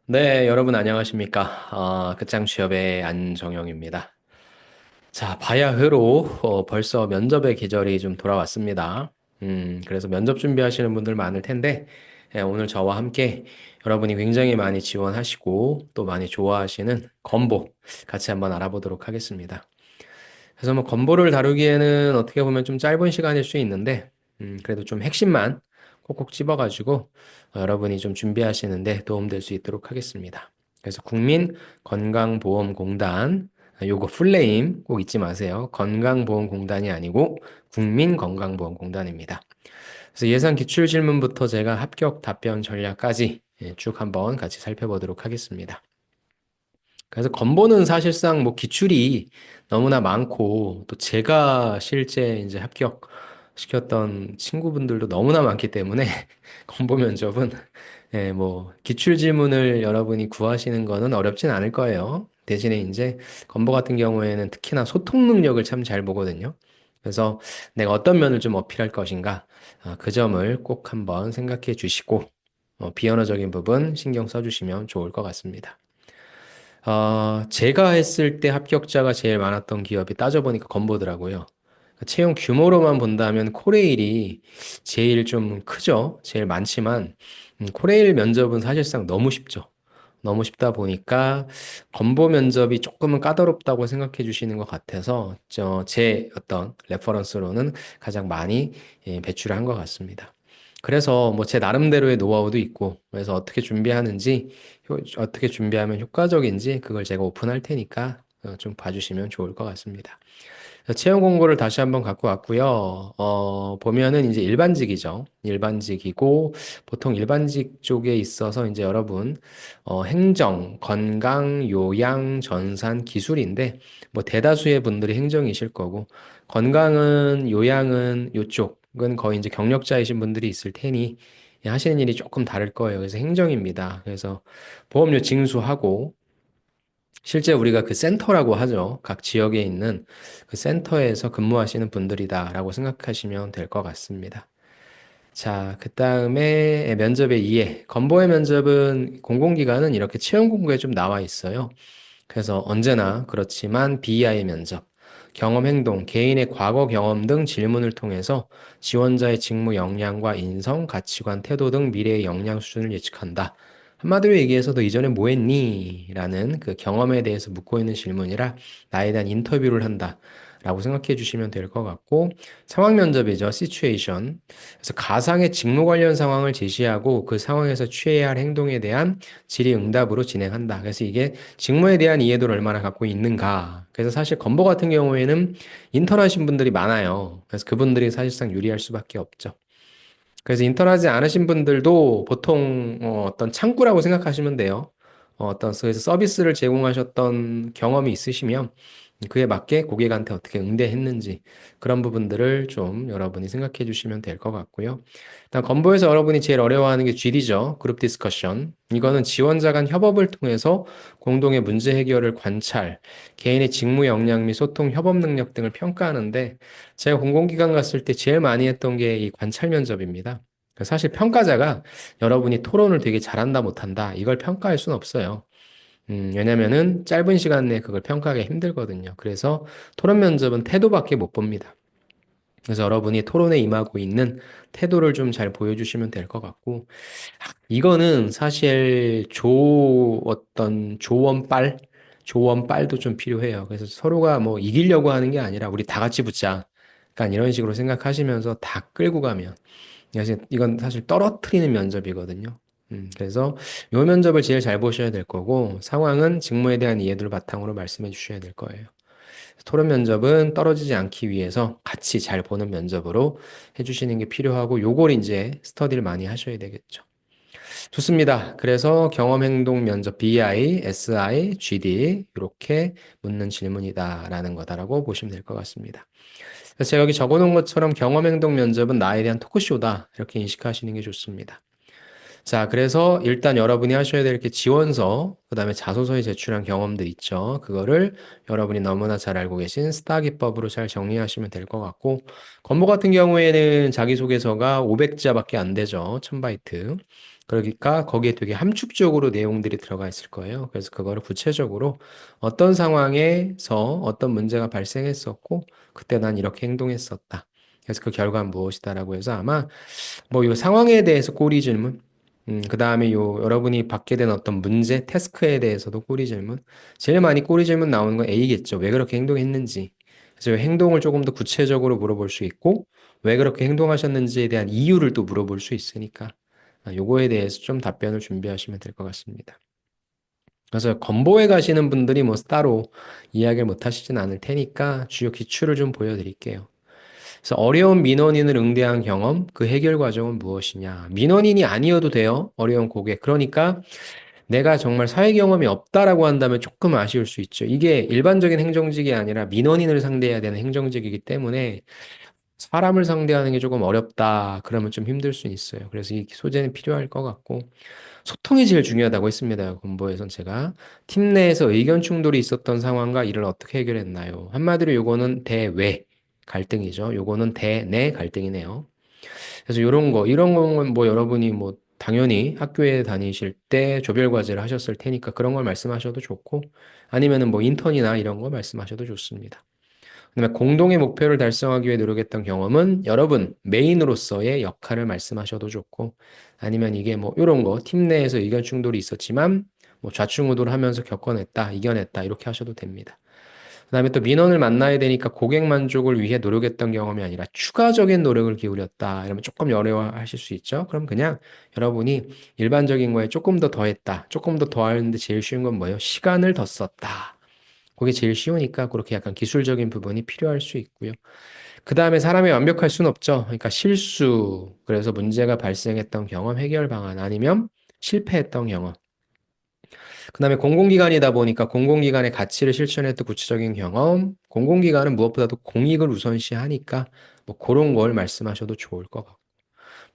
네, 여러분 안녕하십니까? 끝장 취업의 안정영입니다. 자, 바야흐로 벌써 면접의 계절이 좀 돌아왔습니다. 그래서 면접 준비하시는 분들 많을 텐데, 오늘 저와 함께 여러분이 굉장히 많이 지원하시고 또 많이 좋아하시는 건보 같이 한번 알아보도록 하겠습니다. 그래서 뭐 건보를 다루기에는 어떻게 보면 좀 짧은 시간일 수 있는데, 그래도 좀 핵심만 꼭꼭 집어가지고 여러분이 좀 준비하시는데 도움될 수 있도록 하겠습니다. 그래서 국민건강보험공단, 요거 풀네임 꼭 잊지 마세요. 건강보험공단이 아니고 국민건강보험공단입니다. 그래서 예상 기출 질문부터 제가 합격 답변 전략까지 쭉 한번 같이 살펴보도록 하겠습니다. 그래서 건보는 사실상 뭐 기출이 너무나 많고 또 제가 실제 이제 합격 시켰던 친구분들도 너무나 많기 때문에 건보 면접은 뭐 기출 질문을 여러분이 구하시는 거는 어렵진 않을 거예요. 대신에 이제 건보 같은 경우에는 특히나 소통 능력을 참 잘 보거든요. 그래서 내가 어떤 면을 좀 어필할 것인가, 그 점을 꼭 한번 생각해 주시고 비언어적인 부분 신경 써주시면 좋을 것 같습니다. 제가 했을 때 합격자가 제일 많았던 기업이 따져보니까 건보더라고요. 채용 규모로만 본다면 코레일이 제일 좀 크죠. 제일 많지만, 코레일 면접은 사실상 너무 쉽죠. 너무 쉽다 보니까 건보 면접이 조금은 까다롭다고 생각해 주시는 것 같아서 제 어떤 레퍼런스로는 가장 많이 배출을 한 것 같습니다. 그래서 뭐 제 나름대로의 노하우도 있고 그래서 어떻게 준비하는지 어떻게 준비하면 효과적인지 그걸 제가 오픈할 테니까 좀 봐주시면 좋을 것 같습니다. 채용 공고를 다시 한번 갖고 왔고요. 보면은 이제 일반직이죠. 일반직이고, 보통 일반직 쪽에 있어서 이제 여러분, 행정, 건강, 요양, 전산, 기술인데, 뭐 대다수의 분들이 행정이실 거고, 건강은, 요양은 요쪽은 거의 이제 경력자이신 분들이 있을 테니, 하시는 일이 조금 다를 거예요. 그래서 행정입니다. 그래서 보험료 징수하고, 실제 우리가 그 센터라고 하죠. 각 지역에 있는 그 센터에서 근무하시는 분들이다라고 생각하시면 될 것 같습니다. 자, 그 다음에 면접의 이해. 건보의 면접은 공공기관은 이렇게 채용 공고에 좀 나와 있어요. 그래서 언제나 그렇지만 BEI 면접, 경험 행동, 개인의 과거 경험 등 질문을 통해서 지원자의 직무 역량과 인성, 가치관, 태도 등 미래의 역량 수준을 예측한다. 한마디로 얘기해서 너 이전에 뭐 했니? 라는 그 경험에 대해서 묻고 있는 질문이라 나에 대한 인터뷰를 한다. 라고 생각해 주시면 될 것 같고, 상황 면접이죠. 시츄에이션. 그래서 가상의 직무 관련 상황을 제시하고 그 상황에서 취해야 할 행동에 대한 질의응답으로 진행한다. 그래서 이게 직무에 대한 이해도를 얼마나 갖고 있는가. 그래서 사실 건보 같은 경우에는 인턴하신 분들이 많아요. 그래서 그분들이 사실상 유리할 수밖에 없죠. 그래서 인턴하지 않으신 분들도 보통 어떤 창구라고 생각하시면 돼요. 그래서 서비스를 제공하셨던 경험이 있으시면 그에 맞게 고객한테 어떻게 응대했는지 그런 부분들을 좀 여러분이 생각해 주시면 될 것 같고요. 일단 건보에서 여러분이 제일 어려워하는 게 GD죠. 그룹 디스커션. 이거는 지원자 간 협업을 통해서 공동의 문제 해결을 관찰, 개인의 직무 역량 및 소통 협업 능력 등을 평가하는데 제가 공공기관 갔을 때 제일 많이 했던 게 이 관찰 면접입니다. 사실 평가자가 여러분이 토론을 되게 잘한다 못한다 이걸 평가할 수는 없어요. 왜냐면은 짧은 시간 내에 그걸 평가하기 힘들거든요. 그래서 토론 면접은 태도밖에 못 봅니다. 그래서 여러분이 토론에 임하고 있는 태도를 좀 잘 보여주시면 될 것 같고, 이거는 사실 조원빨도 좀 필요해요. 그래서 서로가 뭐 이기려고 하는 게 아니라 우리 다 같이 붙자. 약간 이런 식으로 생각하시면서 다 끌고 가면. 그래서 이건 사실 떨어뜨리는 면접이거든요. 그래서 요 면접을 제일 잘 보셔야 될 거고, 상황은 직무에 대한 이해도를 바탕으로 말씀해 주셔야 될 거예요. 토론 면접은 떨어지지 않기 위해서 같이 잘 보는 면접으로 해주시는 게 필요하고, 요걸 이제 스터디를 많이 하셔야 되겠죠. 좋습니다. 그래서 경험 행동 면접 BI, SI, GD 이렇게 묻는 질문이다라는 거다라고 보시면 될 것 같습니다. 그래서 제가 여기 적어놓은 것처럼 경험 행동 면접은 나에 대한 토크쇼다 이렇게 인식하시는 게 좋습니다. 자, 그래서 일단 여러분이 하셔야 될 게 지원서, 그 다음에 자소서에 제출한 경험들 있죠. 그거를 여러분이 너무나 잘 알고 계신 스타 기법으로 잘 정리하시면 될 것 같고, 건보 같은 경우에는 자기소개서가 500자밖에 안 되죠. 1000바이트. 그러니까 거기에 되게 함축적으로 내용들이 들어가 있을 거예요. 그래서 그거를 구체적으로 어떤 상황에서 어떤 문제가 발생했었고, 그때 난 이렇게 행동했었다. 그래서 그 결과는 무엇이다라고 해서 아마 뭐 요 상황에 대해서 꼬리 질문, 그 다음에 요 여러분이 받게 된 어떤 문제, 태스크에 대해서도 꼬리 질문. 제일 많이 꼬리 질문 나오는 건 A겠죠. 왜 그렇게 행동했는지. 그래서 요 행동을 조금 더 구체적으로 물어볼 수 있고, 왜 그렇게 행동하셨는지에 대한 이유를 또 물어볼 수 있으니까. 요거에 대해서 좀 답변을 준비하시면 될 것 같습니다. 그래서 건보에 가시는 분들이 뭐 따로 이야기를 못 하시진 않을 테니까 주요 기출을 좀 보여드릴게요. 그래서 어려운 민원인을 응대한 경험, 그 해결 과정은 무엇이냐? 민원인이 아니어도 돼요. 어려운 고객. 그러니까 내가 정말 사회 경험이 없다라고 한다면 조금 아쉬울 수 있죠. 이게 일반적인 행정직이 아니라 민원인을 상대해야 되는 행정직이기 때문에 사람을 상대하는 게 조금 어렵다. 그러면 좀 힘들 수 있어요. 그래서 이 소재는 필요할 것 같고. 소통이 제일 중요하다고 했습니다. 공보에선 제가. 팀 내에서 의견 충돌이 있었던 상황과 이를 어떻게 해결했나요? 한마디로 요거는 대외 갈등이죠. 요거는 대내 갈등이네요. 그래서 이런 거는 뭐 여러분이 뭐 당연히 학교에 다니실 때 조별 과제를 하셨을 테니까 그런 걸 말씀하셔도 좋고 아니면은 뭐 인턴이나 이런 거 말씀하셔도 좋습니다. 그다음에 공동의 목표를 달성하기 위해 노력했던 경험은 여러분 메인으로서의 역할을 말씀하셔도 좋고 아니면 이게 뭐 이런 거 팀 내에서 의견 충돌이 있었지만 뭐 좌충우돌 하면서 겪어냈다, 이겨냈다 이렇게 하셔도 됩니다. 그다음에 또 민원을 만나야 되니까 고객 만족을 위해 노력했던 경험이 아니라 추가적인 노력을 기울였다. 이러면 조금 어려워하실 수 있죠. 그럼 그냥 여러분이 일반적인 거에 조금 더 더했다. 조금 더 더하는데 제일 쉬운 건 뭐예요? 시간을 더 썼다. 그게 제일 쉬우니까 그렇게 약간 기술적인 부분이 필요할 수 있고요. 그 다음에 사람이 완벽할 수는 없죠. 그러니까 실수, 그래서 문제가 발생했던 경험, 해결 방안, 아니면 실패했던 경험. 그 다음에 공공기관이다 보니까 공공기관의 가치를 실천했던 구체적인 경험, 공공기관은 무엇보다도 공익을 우선시하니까 뭐 그런 걸 말씀하셔도 좋을 것 같고.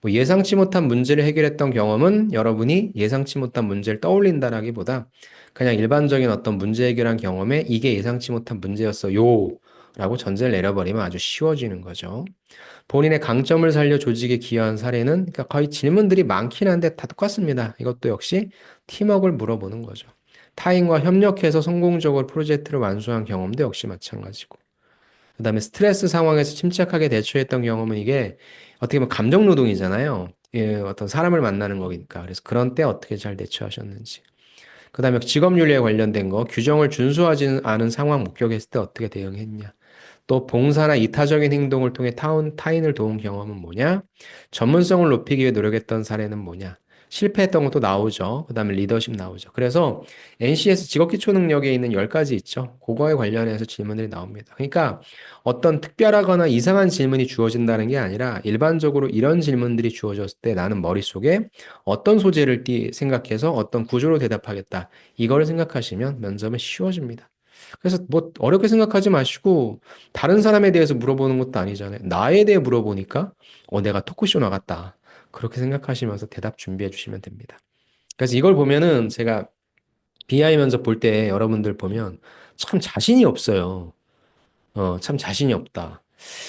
뭐 예상치 못한 문제를 해결했던 경험은 여러분이 예상치 못한 문제를 떠올린다라기보다 그냥 일반적인 어떤 문제 해결한 경험에 이게 예상치 못한 문제였어요. 라고 전제를 내려버리면 아주 쉬워지는 거죠. 본인의 강점을 살려 조직에 기여한 사례는 그러니까 거의 질문들이 많긴 한데 다 똑같습니다. 이것도 역시 팀워크를 물어보는 거죠. 타인과 협력해서 성공적으로 프로젝트를 완수한 경험도 역시 마찬가지고. 그다음에 스트레스 상황에서 침착하게 대처했던 경험은 이게 어떻게 보면 감정 노동이잖아요. 예, 어떤 사람을 만나는 거니까. 그래서 그런 때 어떻게 잘 대처하셨는지. 그다음에 직업윤리에 관련된 거, 규정을 준수하지 않은 상황 목격했을 때 어떻게 대응했냐. 또 봉사나 이타적인 행동을 통해 타인을 도운 경험은 뭐냐? 전문성을 높이기 위해 노력했던 사례는 뭐냐? 실패했던 것도 나오죠. 그 다음에 리더십 나오죠. 그래서 NCS 직업기초 능력에 있는 10가지 있죠. 그거에 관련해서 질문들이 나옵니다. 그러니까 어떤 특별하거나 이상한 질문이 주어진다는 게 아니라 일반적으로 이런 질문들이 주어졌을 때 나는 머릿속에 어떤 소재를 생각해서 어떤 구조로 대답하겠다. 이걸 생각하시면 면접은 쉬워집니다. 그래서 뭐 어렵게 생각하지 마시고 다른 사람에 대해서 물어보는 것도 아니잖아요. 나에 대해 물어보니까 내가 토크쇼 나갔다. 그렇게 생각하시면서 대답 준비해 주시면 됩니다. 그래서 이걸 보면은 제가 BI 면접 볼 때 여러분들 보면 참 자신이 없어요. 참 자신이 없다.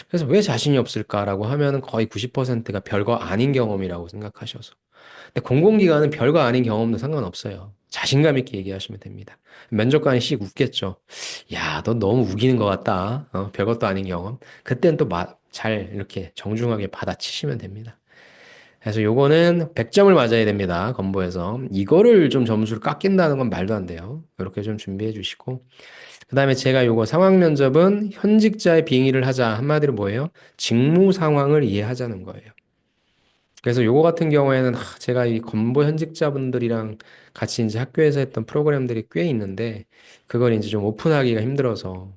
그래서 왜 자신이 없을까라고 하면은 거의 90%가 별거 아닌 경험이라고 생각하셔서. 근데 공공기관은 별거 아닌 경험도 상관없어요. 자신감 있게 얘기하시면 됩니다. 면접관이 씩 웃겠죠. 야, 너 너무 우기는 것 같다. 별것도 아닌 경험. 그땐 또 잘 이렇게 정중하게 받아치시면 됩니다. 그래서 요거는 100점을 맞아야 됩니다. 건보에서. 이거를 좀 점수를 깎인다는 건 말도 안 돼요. 이렇게 좀 준비해 주시고. 그 다음에 제가 요거 상황 면접은 현직자의 빙의를 하자. 한마디로 뭐예요? 직무 상황을 이해하자는 거예요. 그래서 요거 같은 경우에는 제가 이 건보 현직자분들이랑 같이 이제 학교에서 했던 프로그램들이 꽤 있는데 그걸 이제 좀 오픈하기가 힘들어서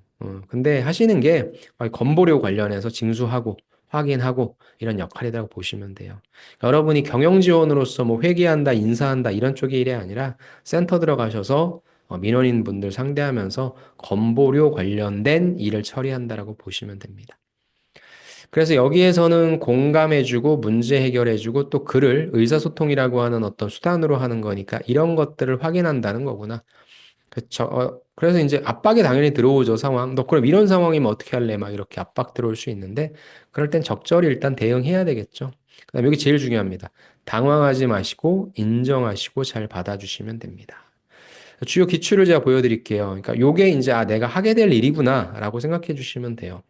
근데 하시는 게 건보료 관련해서 징수하고 확인하고 이런 역할이라고 보시면 돼요. 여러분이 경영 지원으로서 뭐 회계한다, 인사한다 이런 쪽의 일이 아니라 센터 들어가셔서 민원인 분들 상대하면서 건보료 관련된 일을 처리한다라고 보시면 됩니다. 그래서 여기에서는 공감해주고 문제 해결해주고 또 글을 의사소통이라고 하는 어떤 수단으로 하는 거니까 이런 것들을 확인한다는 거구나. 그쵸. 그래서 이제 압박이 당연히 들어오죠, 상황. 너 그럼 이런 상황이면 어떻게 할래? 막 이렇게 압박 들어올 수 있는데 그럴 땐 적절히 일단 대응해야 되겠죠. 그다음에 여기 제일 중요합니다. 당황하지 마시고 인정하시고 잘 받아주시면 됩니다. 주요 기출을 제가 보여드릴게요. 그러니까 요게 이제 내가 하게 될 일이구나라고 생각해 주시면 돼요.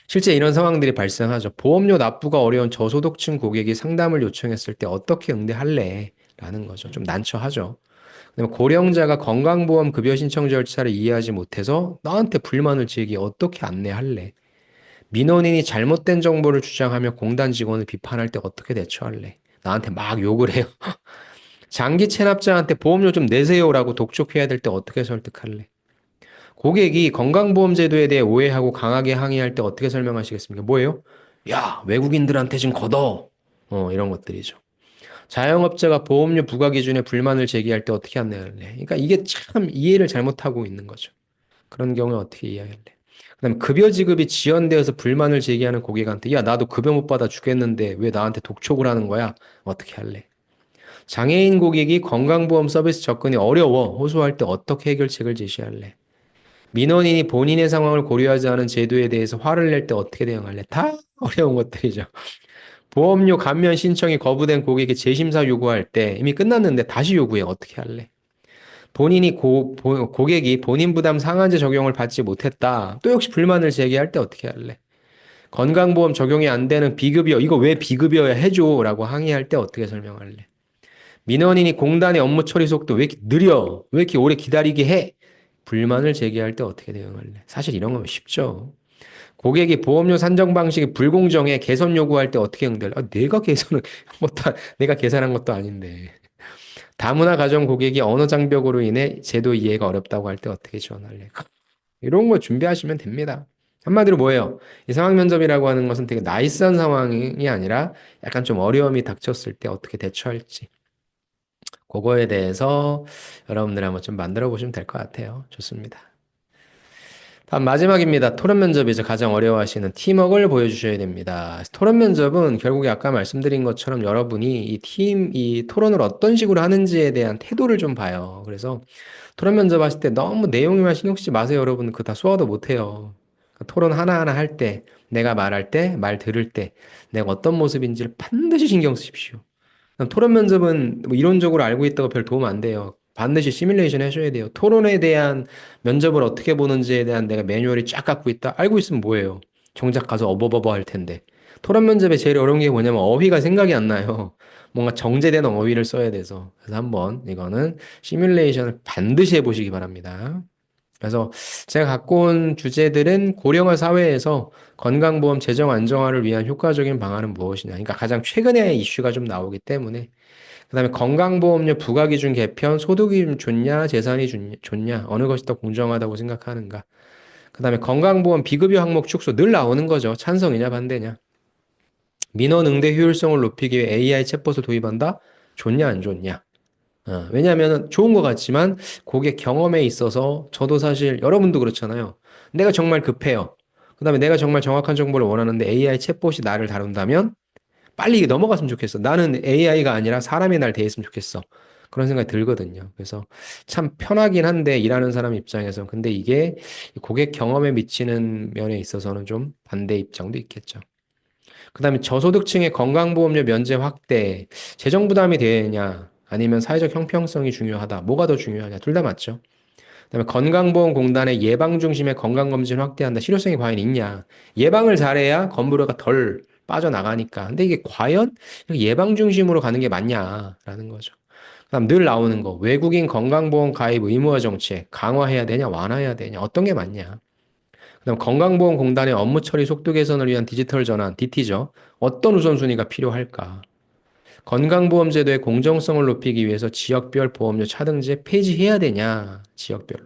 실제 이런 상황들이 발생하죠. 보험료 납부가 어려운 저소득층 고객이 상담을 요청했을 때 어떻게 응대할래? 라는 거죠. 좀 난처하죠. 그다음에 고령자가 건강보험 급여 신청 절차를 이해하지 못해서 나한테 불만을 제기해 어떻게 안내할래? 민원인이 잘못된 정보를 주장하며 공단 직원을 비판할 때 어떻게 대처할래? 나한테 막 욕을 해요. 장기 체납자한테 보험료 좀 내세요라고 독촉해야 될 때 어떻게 설득할래? 고객이 건강보험제도에 대해 오해하고 강하게 항의할 때 어떻게 설명하시겠습니까? 뭐예요? 야, 외국인들한테 좀 걷어. 이런 것들이죠. 자영업자가 보험료 부과 기준에 불만을 제기할 때 어떻게 안내할래? 그러니까 이게 참 이해를 잘못하고 있는 거죠. 그런 경우에 어떻게 이해할래? 그다음에 급여 지급이 지연되어서 불만을 제기하는 고객한테 야, 나도 급여 못 받아 죽겠는데 왜 나한테 독촉을 하는 거야? 어떻게 할래? 장애인 고객이 건강보험 서비스 접근이 어려워 호소할 때 어떻게 해결책을 제시할래? 민원인이 본인의 상황을 고려하지 않은 제도에 대해서 화를 낼 때 어떻게 대응할래? 다 어려운 것들이죠. 보험료 감면 신청이 거부된 고객이 재심사 요구할 때 이미 끝났는데 다시 요구해. 어떻게 할래? 고객이 본인 부담 상한제 적용을 받지 못했다. 또 역시 불만을 제기할 때 어떻게 할래? 건강보험 적용이 안 되는 비급여, 이거 왜 비급여야 해줘? 라고 항의할 때 어떻게 설명할래? 민원인이 공단의 업무 처리 속도 왜 이렇게 느려? 왜 이렇게 오래 기다리게 해? 불만을 제기할 때 어떻게 대응할래? 사실 이런 건 쉽죠. 고객이 보험료 산정 방식이 불공정해 개선 요구할 때 어떻게 응대할래? 내가 개선을 못한, 내가 계산한 것도 아닌데. 다문화 가정 고객이 언어 장벽으로 인해 제도 이해가 어렵다고 할 때 어떻게 지원할래? 이런 거 준비하시면 됩니다. 한마디로 뭐예요? 이 상황 면접이라고 하는 것은 되게 나이스한 상황이 아니라 약간 좀 어려움이 닥쳤을 때 어떻게 대처할지. 그거에 대해서 여러분들 한번 좀 만들어 보시면 될 것 같아요. 좋습니다. 다음 마지막입니다. 토론 면접에서 가장 어려워하시는 팀워크를 보여주셔야 됩니다. 토론 면접은 결국에 아까 말씀드린 것처럼 여러분이 이 토론을 어떤 식으로 하는지에 대한 태도를 좀 봐요. 그래서 토론 면접 하실 때 너무 내용에만 신경 쓰지 마세요, 여러분. 그거 다 소화도 못 해요. 토론 하나하나 할 때, 내가 말할 때, 말 들을 때, 내가 어떤 모습인지를 반드시 신경 쓰십시오. 토론 면접은 뭐 이론적으로 알고 있다고 별 도움 안 돼요. 반드시 시뮬레이션 해줘야 돼요. 토론에 대한 면접을 어떻게 보는지에 대한 내가 매뉴얼이 쫙 갖고 있다? 알고 있으면 뭐예요? 정작 가서 어버버버 할 텐데. 토론 면접에 제일 어려운 게 뭐냐면 어휘가 생각이 안 나요. 뭔가 정제된 어휘를 써야 돼서. 그래서 한번 이거는 시뮬레이션을 반드시 해보시기 바랍니다. 그래서 제가 갖고 온 주제들은 고령화 사회에서 건강보험 재정 안정화를 위한 효과적인 방안은 무엇이냐. 그러니까 가장 최근에 이슈가 좀 나오기 때문에. 그다음에 건강보험료 부과기준 개편, 소득이 좋냐, 재산이 좋냐, 어느 것이 더 공정하다고 생각하는가. 그다음에 건강보험 비급여 항목 축소 늘 나오는 거죠. 찬성이냐, 반대냐. 민원 응대 효율성을 높이기 위해 AI 챗봇을 도입한다? 좋냐, 안 좋냐. 왜냐하면 좋은 것 같지만 고객 경험에 있어서 저도 사실 여러분도 그렇잖아요. 내가 정말 급해요. 그다음에 내가 정말 정확한 정보를 원하는데 AI 챗봇이 나를 다룬다면 빨리 이게 넘어갔으면 좋겠어. 나는 AI가 아니라 사람이 날 대했으면 좋겠어. 그런 생각이 들거든요. 그래서 참 편하긴 한데 일하는 사람 입장에서 근데 이게 고객 경험에 미치는 면에 있어서는 좀 반대 입장도 있겠죠. 그다음에 저소득층의 건강보험료 면제 확대, 재정 부담이 되느냐, 아니면 사회적 형평성이 중요하다. 뭐가 더 중요하냐? 둘 다 맞죠. 그다음에 건강보험공단의 예방 중심의 건강검진 확대한다. 실효성이 과연 있냐? 예방을 잘해야 건보료가 덜 빠져나가니까. 근데 이게 과연 예방 중심으로 가는 게 맞냐라는 거죠. 그다음 늘 나오는 거. 외국인 건강보험 가입 의무화 정책 강화해야 되냐, 완화해야 되냐, 어떤 게 맞냐? 그다음 건강보험공단의 업무 처리 속도 개선을 위한 디지털 전환, DT죠. 어떤 우선순위가 필요할까? 건강보험제도의 공정성을 높이기 위해서 지역별 보험료 차등제 폐지해야 되냐? 지역별로.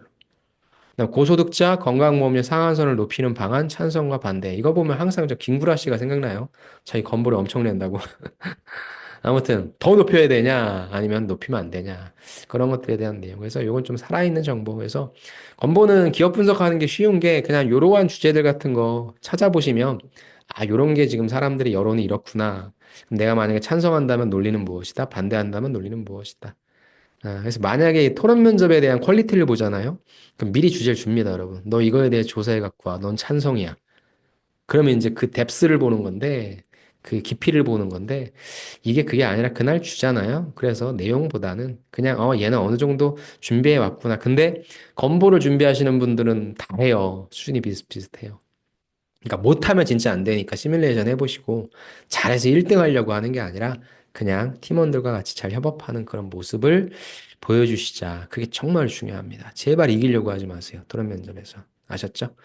그다음 고소득자 건강보험료 상한선을 높이는 방안 찬성과 반대. 이거 보면 항상 저 김구라 씨가 생각나요. 자기 건보료 엄청 낸다고. 아무튼 더 높여야 되냐 아니면 높이면 안 되냐 그런 것들에 대한 내용. 그래서 이건 좀 살아있는 정보. 그래서 건보는 기업 분석하는 게 쉬운 게 그냥 이러한 주제들 같은 거 찾아보시면 요런 게 지금 사람들의 여론이 이렇구나. 그럼 내가 만약에 찬성한다면 논리는 무엇이다, 반대한다면 논리는 무엇이다. 그래서 만약에 이 토론 면접에 대한 퀄리티를 보잖아요. 그럼 미리 주제를 줍니다, 여러분. 너 이거에 대해 조사해 갖고 와. 넌 찬성이야. 그러면 이제 그 뎁스를 보는 건데 그 깊이를 보는 건데 이게 그게 아니라 그날 주잖아요. 그래서 내용보다는 그냥 얘는 어느 정도 준비해 왔구나. 근데 건보를 준비하시는 분들은 다 해요. 수준이 비슷비슷해요. 그러니까 못하면 진짜 안 되니까 시뮬레이션 해보시고 잘해서 1등 하려고 하는 게 아니라 그냥 팀원들과 같이 잘 협업하는 그런 모습을 보여주시자. 그게 정말 중요합니다. 제발 이기려고 하지 마세요. 토론 면접에서. 아셨죠?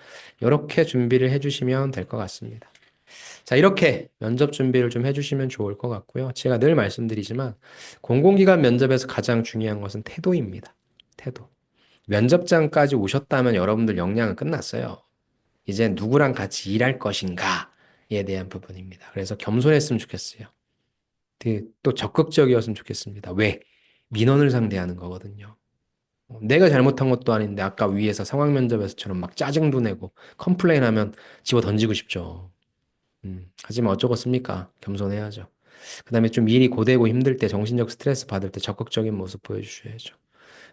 이렇게 준비를 해주시면 될 것 같습니다. 자, 이렇게 면접 준비를 좀 해주시면 좋을 것 같고요. 제가 늘 말씀드리지만 공공기관 면접에서 가장 중요한 것은 태도입니다. 태도. 면접장까지 오셨다면 여러분들 역량은 끝났어요. 이제 누구랑 같이 일할 것인가에 대한 부분입니다. 그래서 겸손했으면 좋겠어요. 또 적극적이었으면 좋겠습니다. 왜? 민원을 상대하는 거거든요. 내가 잘못한 것도 아닌데 아까 위에서 상황 면접에서처럼 막 짜증도 내고 컴플레인 하면 집어 던지고 싶죠. 하지만 어쩌겠습니까? 겸손해야죠. 그다음에 좀 일이 고되고 힘들 때 정신적 스트레스 받을 때 적극적인 모습 보여주셔야죠.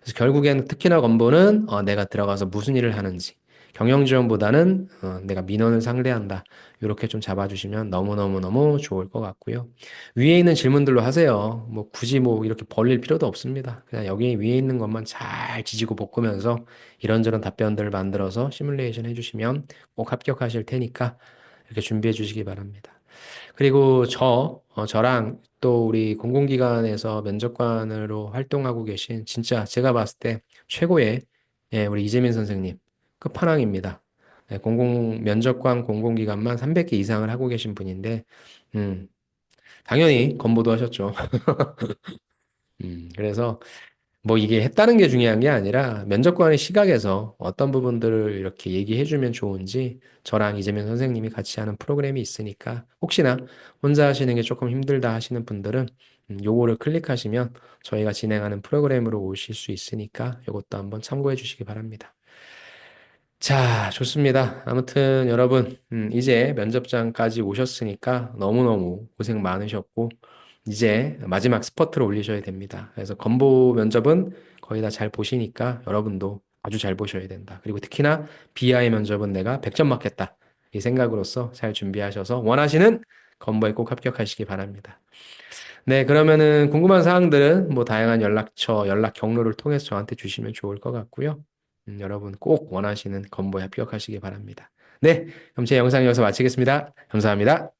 그래서 결국에는 특히나 건보는 내가 들어가서 무슨 일을 하는지 경영 지원보다는 내가 민원을 상대한다. 이렇게 좀 잡아주시면 너무너무너무 좋을 것 같고요. 위에 있는 질문들로 하세요. 뭐 굳이 뭐 이렇게 벌릴 필요도 없습니다. 그냥 여기 위에 있는 것만 잘 지지고 볶으면서 이런저런 답변들을 만들어서 시뮬레이션 해주시면 꼭 합격하실 테니까 이렇게 준비해 주시기 바랍니다. 그리고 저랑 또 우리 공공기관에서 면접관으로 활동하고 계신 진짜 제가 봤을 때 최고의 예, 우리 이재민 선생님 끝판왕입니다. 예, 면접관 공공기관만 300개 이상을 하고 계신 분인데, 음, 당연히 건보도 하셨죠. 그래서 뭐 이게 했다는 게 중요한 게 아니라 면접관의 시각에서 어떤 부분들을 이렇게 얘기해주면 좋은지 저랑 이재명 선생님이 같이 하는 프로그램이 있으니까 혹시나 혼자 하시는 게 조금 힘들다 하시는 분들은 요거를 클릭하시면 저희가 진행하는 프로그램으로 오실 수 있으니까 요것도 한번 참고해 주시기 바랍니다. 자, 좋습니다. 아무튼 여러분, 이제 면접장까지 오셨으니까 너무너무 고생 많으셨고, 이제 마지막 스퍼트를 올리셔야 됩니다. 그래서 건보 면접은 거의 다 잘 보시니까 여러분도 아주 잘 보셔야 된다. 그리고 특히나 BI 면접은 내가 100점 맞겠다. 이 생각으로서 잘 준비하셔서 원하시는 건보에 꼭 합격하시기 바랍니다. 네, 그러면은 궁금한 사항들은 뭐 다양한 연락처, 연락 경로를 통해서 저한테 주시면 좋을 것 같고요. 여러분 꼭 원하시는 건보에 합격하시기 바랍니다. 네, 그럼 제 영상 여기서 마치겠습니다. 감사합니다.